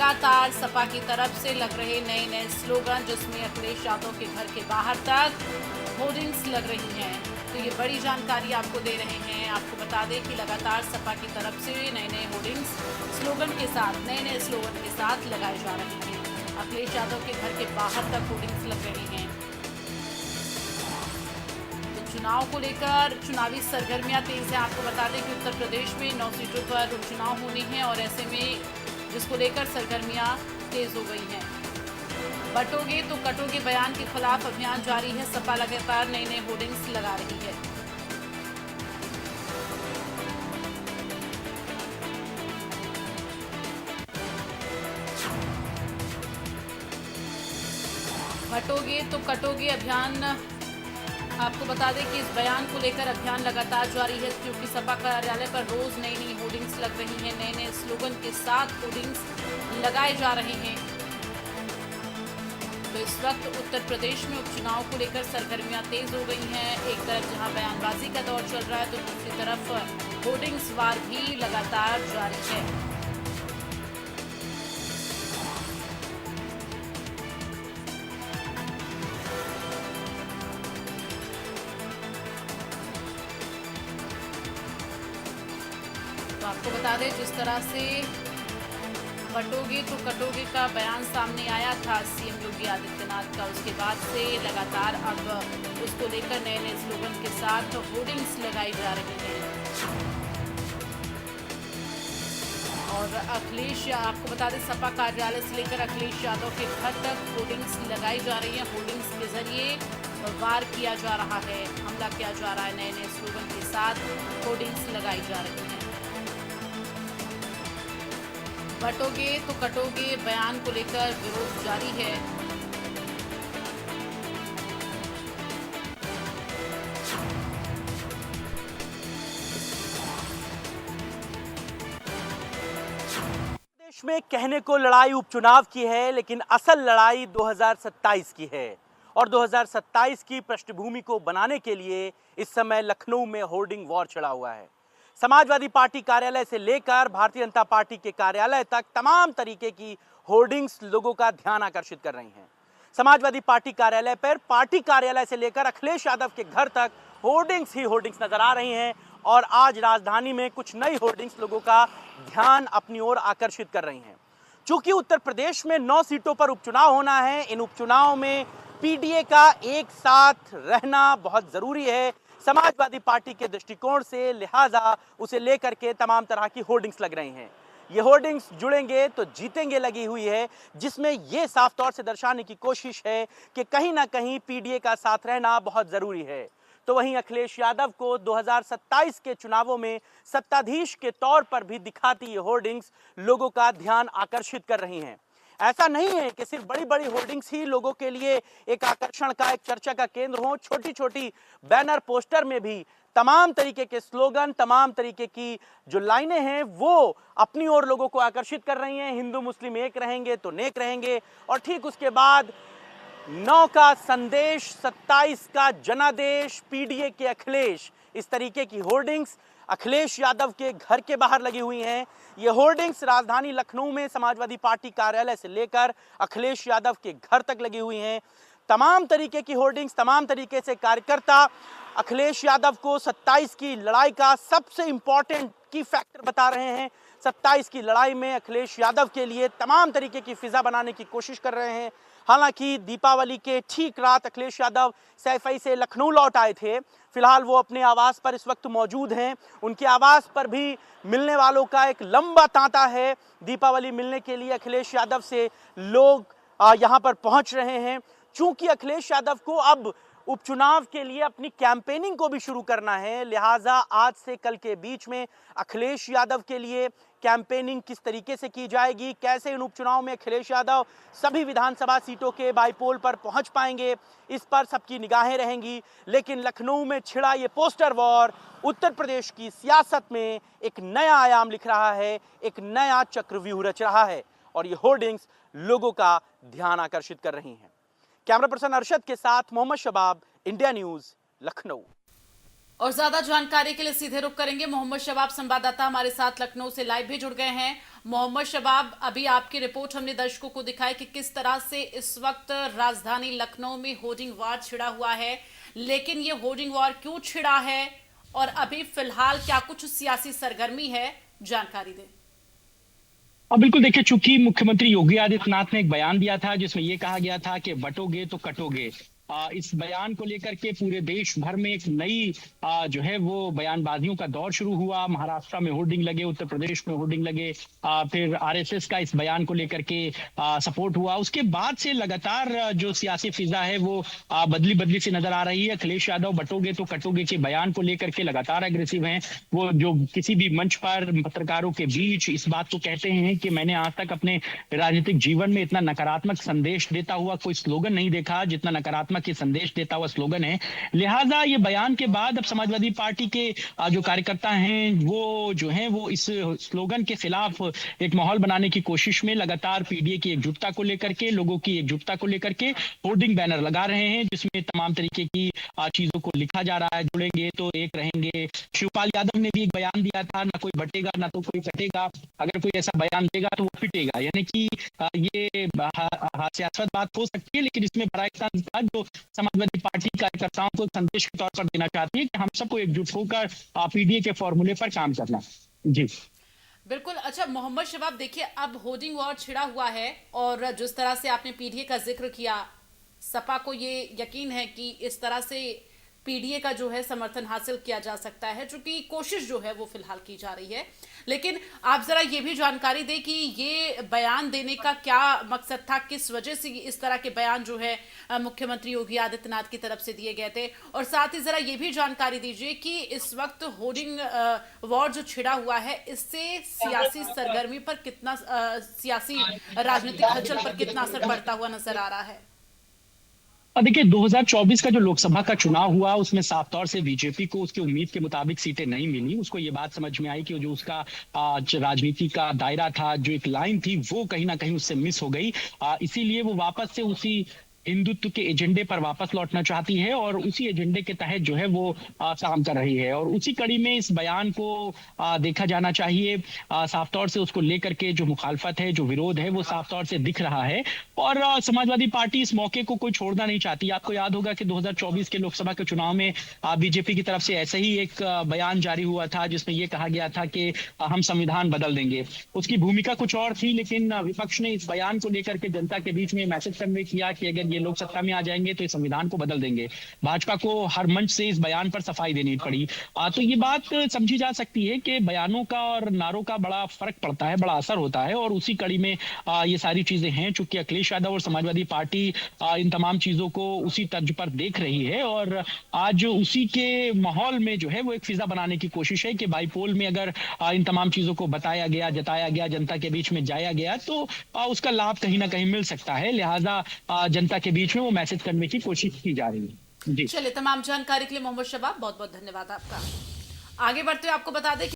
लगातार सपा की तरफ से लग रहे नए नए स्लोगन, जिसमें अखिलेश यादव के घर के बाहर तक होर्डिंग्स लग रही हैं। तो ये बड़ी जानकारी आपको दे रहे हैं। आपको बता दें कि लगातार सपा की तरफ से नए नए होर्डिंग्स स्लोगन के साथ, नए नए स्लोगन के साथ लगाए जा रहे हैं। अखिलेश यादव के घर के बाहर तक होर्डिंग्स लग रही हैं। चुनाव को लेकर चुनावी सरगर्मियां तेज हैं। आपको बता दें कि उत्तर प्रदेश में 9 सीटों पर उपचुनाव होने हैं और ऐसे में जिसको लेकर सरगर्मियां तेज हो गई हैं। बटोगे तो कटोगे बयान के खिलाफ अभियान जारी है। सपा लगातार नए नए होर्डिंग्स लगा रही है। बटोगे तो कटोगे अभियान, आपको बता दें कि इस बयान को लेकर अभियान लगातार जारी है, क्योंकि सपा कार्यालय पर रोज नई नई होर्डिंग्स लग रही हैं। नए नए स्लोगन के साथ होर्डिंग्स लगाए जा रहे हैं। तो इस वक्त उत्तर प्रदेश में उपचुनाव को लेकर सरगर्मियां तेज हो गई हैं। एक तरफ जहां बयानबाजी का दौर चल रहा है, तो दूसरी तरफ होर्डिंग्स वार भी लगातार जारी है। तो आपको बता दें, जिस तरह से बटोगे तो कटोगे का बयान सामने आया था सीएम योगी आदित्यनाथ का, उसके बाद से लगातार अब उसको लेकर नए नए स्लोगन के साथ होर्डिंग्स लगाई जा रही हैं। और आपको बता दें, सपा कार्यालय से लेकर अखिलेश यादव के घर तक होर्डिंग्स लगाई जा रही हैं। होर्डिंग्स के जरिए वार किया जा रहा है, हमला किया जा रहा है। नए नए स्लोगन के साथ होर्डिंग्स लगाई जा रही हैं। बटोगे तो कटोगे बयान को लेकर विरोध जारी है। देश में कहने को लड़ाई उपचुनाव की है, लेकिन असल लड़ाई 2027 की है। और 2027 की पृष्ठभूमि को बनाने के लिए इस समय लखनऊ में होर्डिंग वॉर छिड़ा हुआ है। समाजवादी पार्टी कार्यालय से लेकर भारतीय जनता पार्टी के कार्यालय तक तमाम तरीके की होर्डिंग्स लोगों का ध्यान आकर्षित कर रही हैं। समाजवादी पार्टी कार्यालय पर पार्टी कार्यालय से लेकर अखिलेश यादव के घर तक होर्डिंग्स ही होर्डिंग्स नजर आ रही हैं। और आज राजधानी में कुछ नई होर्डिंग्स लोगों का ध्यान अपनी ओर आकर्षित कर रही हैं। चूंकि उत्तर प्रदेश में 9 सीटों पर उपचुनाव होना है, इन उपचुनाव में पीडीए का एक साथ रहना बहुत जरूरी है समाजवादी पार्टी के दृष्टिकोण से, लिहाजा उसे लेकर के तमाम तरह की होर्डिंग्स लग रही हैं। ये होर्डिंग्स जुड़ेंगे तो जीतेंगे लगी हुई है, जिसमें यह साफ तौर से दर्शाने की कोशिश है कि कहीं ना कहीं पीडीए का साथ रहना बहुत जरूरी है। तो वहीं अखिलेश यादव को 2027 के चुनावों में सत्ताधीश के तौर पर भी दिखाती ये होर्डिंग्स लोगों का ध्यान आकर्षित कर रही हैं। ऐसा नहीं है कि सिर्फ बड़ी बड़ी होर्डिंग्स ही लोगों के लिए एक आकर्षण का, एक चर्चा का केंद्र हो। छोटी छोटी बैनर पोस्टर में भी तमाम तरीके के स्लोगन, तमाम तरीके की जो लाइनें हैं, वो अपनी ओर लोगों को आकर्षित कर रही हैं। हिंदू मुस्लिम एक रहेंगे तो नेक रहेंगे। और ठीक उसके बाद 9 का संदेश, 27 का जनादेश, पीडीए के अखिलेश, इस तरीके की होर्डिंग्स अखिलेश यादव के घर के बाहर लगी हुई हैं। ये होर्डिंग्स राजधानी लखनऊ में समाजवादी पार्टी कार्यालय से लेकर अखिलेश यादव के घर तक लगी हुई हैं। तमाम तरीके की होर्डिंग्स, तमाम तरीके से कार्यकर्ता अखिलेश यादव को 27 की लड़ाई का सबसे इंपॉर्टेंट की फैक्टर बता रहे हैं। 27 की लड़ाई में अखिलेश यादव के लिए तमाम तरीके की फिजा बनाने की कोशिश कर रहे हैं। हालांकि दीपावली के ठीक रात अखिलेश यादव सैफई से लखनऊ लौट आए थे। फिलहाल वो अपने आवास पर इस वक्त मौजूद हैं। उनके आवास पर भी मिलने वालों का एक लंबा तांता है। दीपावली मिलने के लिए अखिलेश यादव से लोग यहां पर पहुंच रहे हैं। चूंकि अखिलेश यादव को अब उपचुनाव के लिए अपनी कैंपेनिंग को भी शुरू करना है, लिहाजा आज से कल के बीच में अखिलेश यादव के लिए कैंपेनिंग किस तरीके से की जाएगी, कैसे इन उपचुनाव में अखिलेश यादव सभी विधानसभा सीटों के बाईपोल पर पहुंच पाएंगे, इस पर सबकी निगाहें रहेंगी। लेकिन लखनऊ में छिड़ा ये पोस्टर वॉर उत्तर प्रदेश की सियासत में एक नया आयाम लिख रहा है, एक नया चक्रव्यूह रच रहा है। और ये होर्डिंग्स लोगों का ध्यान आकर्षित कर रही हैं। कैमरा पर्सन अरशद के साथ मोहम्मद शबाब, इंडिया न्यूज, लखनऊ। और ज्यादा जानकारी के लिए सीधे रुख करेंगे मोहम्मद शबाब संवाददाता हमारे साथ लखनऊ से लाइव भी जुड़ गए हैं। मोहम्मद शबाब, अभी आपकी रिपोर्ट हमने दर्शकों को दिखाई कि किस तरह से इस वक्त राजधानी लखनऊ में होर्डिंग वार छिड़ा हुआ है, लेकिन ये होर्डिंग वार क्यों छिड़ा है और अभी फिलहाल क्या कुछ सियासी सरगर्मी है, जानकारी दें। अब बिल्कुल देखिए, चूंकि मुख्यमंत्री योगी आदित्यनाथ ने एक बयान दिया था जिसमें ये कहा गया था कि बटोगे तो कटोगे। इस बयान को लेकर के पूरे देश भर में एक नई जो है वो बयानबाजियों का दौर शुरू हुआ। महाराष्ट्र में होर्डिंग लगे, उत्तर प्रदेश में होर्डिंग लगे, फिर आरएसएस का इस बयान को लेकर के सपोर्ट हुआ। उसके बाद से लगातार जो सियासी फिजा है वो बदली बदली से नजर आ रही है। अखिलेश यादव बटोगे तो कटोगे के बयान को लेकर के लगातार एग्रेसिव हैं। वो जो किसी भी मंच पर पत्रकारों के बीच इस बात को कहते हैं कि मैंने आज तक अपने राजनीतिक जीवन में इतना नकारात्मक संदेश देता हुआ कोई स्लोगन नहीं देखा जितना नकारात्मक के संदेश देता हुआ स्लोगन है। लिहाजा ये बयान के बाद अब समाजवादी पार्टी के जो कार्यकर्ता हैं वो जो हैं वो इस स्लोगन के खिलाफ एक माहौल बनाने की कोशिश में लगातार पीडीए की एकजुटता को लेकर के, लोगों की एकजुटता को लेकर के होर्डिंग बैनर लगा रहे हैं जिसमें तमाम तरीके की चीजों को लिखा जा रहा है। जुड़ेंगे तो एक रहेंगे। शिवपाल यादव ने भी एक बयान दिया था, ना कोई बटेगा ना तो कोई कटेगा, अगर कोई ऐसा बयान देगा तो वो पिटेगा। यानी कि ये हास्यास्पद बात हो सकती है, लेकिन इसमें बड़ा एक जो समाजवादी पार्टी कार्यकर्ताओं को संदेश के तौर पर देना चाहती है कि हम सबको एकजुट होकर पीडीए के फॉर्मूले पर काम करना। जी बिल्कुल। अच्छा मोहम्मद शबाब, देखिए अब होर्डिंग वॉर छिड़ा हुआ है और जिस तरह से आपने पीडीए का जिक्र किया, सपा को ये यकीन है कि इस तरह से पीडीए का जो है समर्थन हासिल किया जा सकता है, चूंकि कोशिश जो है वो फिलहाल की जा रही है। लेकिन आप जरा ये भी जानकारी दें कि ये बयान देने का क्या मकसद था, किस वजह से इस तरह के बयान जो है मुख्यमंत्री योगी आदित्यनाथ की तरफ से दिए गए थे, और साथ ही जरा ये भी जानकारी दीजिए कि इस वक्त होर्डिंग वॉर जो छिड़ा हुआ है इससे सियासी सरगर्मी पर कितना, सियासी राजनीतिक हलचल पर कितना असर पड़ता हुआ नजर आ रहा है। देखिए, 2024 का जो लोकसभा का चुनाव हुआ उसमें साफ तौर से बीजेपी को उसकी उम्मीद के मुताबिक सीटें नहीं मिली। उसको ये बात समझ में आई कि जो उसका राजनीति का दायरा था, जो एक लाइन थी, वो कहीं ना कहीं उससे मिस हो गई। इसीलिए वो वापस से उसी हिंदुत्व के एजेंडे पर वापस लौटना चाहती है और उसी एजेंडे के तहत जो है वो काम कर रही है। और उसी कड़ी में इस बयान को देखा जाना चाहिए। साफ तौर से उसको लेकर के जो मुखालफत है, जो विरोध है, वो साफ तौर से दिख रहा है। और समाजवादी पार्टी इस मौके को कोई छोड़ना नहीं चाहती। आपको याद होगा कि 2024 के लोकसभा के चुनाव में बीजेपी की तरफ से ऐसे ही एक बयान जारी हुआ था जिसमें यह कहा गया था कि हम संविधान बदल देंगे। उसकी भूमिका कुछ और थी, लेकिन विपक्ष ने इस बयान को लेकर के जनता के बीच में मैसेज कन्वे किया कि अगर ये लोग सत्ता में आ जाएंगे तो इस संविधान को बदल देंगे। भाजपा को हर मंच से इस बयान पर सफाई देनी पड़ी। तो ये बात समझी जा सकती है कि बयानों का और नारों का बड़ा फर्क पड़ता है, बड़ा असर होता है। और उसी कड़ी में ये सारी चीजें हैं। चूंकि अखिलेश यादव और समाजवादी पार्टी इन तमाम चीजों को उसी तर्ज पर देख रही है और आज उसी के माहौल में जो है वो एक फिजा बनाने की कोशिश है कि बाईपोल में अगर इन तमाम चीजों को बताया गया, जताया गया, जनता के बीच में जाया गया तो उसका लाभ कहीं ना कहीं मिल सकता है। लिहाजा जनता के बीच में वो मैसेज करने की कोशिश की जा रही है। जी चलिए, तमाम जानकारी के लिए मोहम्मद शबाब बहुत बहुत धन्यवाद आपका। आगे बढ़ते हुए आपको बता दें